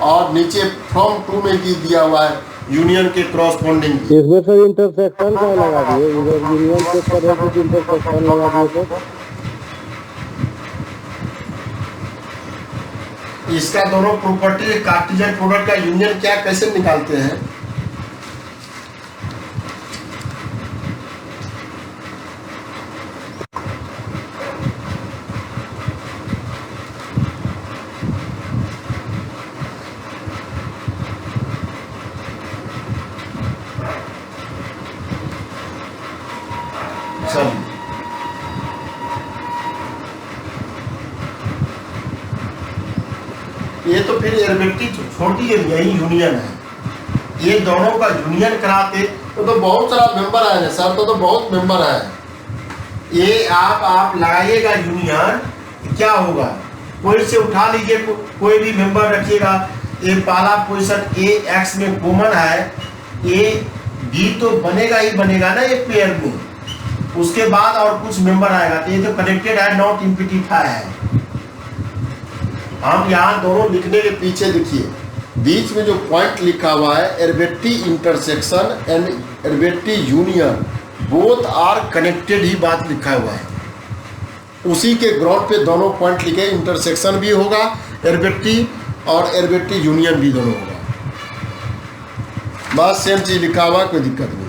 और नीचे फ्रॉम टू में भी दिया हुआ है यूनियन के क्रॉसपोंडिंग। इसमें सर इंटरसेक्शन क्या लगा दिए, इधर यूनियन के तरह कुछ इंटरसेक्शन लगा दिए तो इसका दोनों प्रॉपर्टी कार्टेशियन प्रोडक्ट का यूनियन क्या कैसे निकालते हैं। चलिए ये तो फिर एरोमेटिक छोटी है, यही यूनियन है, ये दोनों का यूनियन कराते तो बहुत सारा मेंबर है सर, तो बहुत मेंबर है। ये आप लगाइएगा यूनियन, क्या होगा, कोई से उठा लीजिए, कोई भी मेंबर रखिएगा, ये पहला पोजीशन ए एक्स में कॉमन है, ए बी तो बनेगा ही बनेगा ना ये पेयर में, उसके बाद और कुछ मेंबर आएगा तो ये तो कनेक्टेड है, नॉट इम्पिटिफाई है। हम यहाँ दोनों लिखने के पीछे देखिए बीच में जो पॉइंट लिखा हुआ है, arbitrary intersection and arbitrary union both are connected ही बात लिखा हुआ है, उसी के ग्राउंड पे दोनों पॉइंट लिखे, इंटरसेक्शन भी होगा एर्बेटी और एर्बेटी यूनियन भी दोनों होगा, बस सेम चीज लिखा हुआ, कोई दिक्कत नहीं।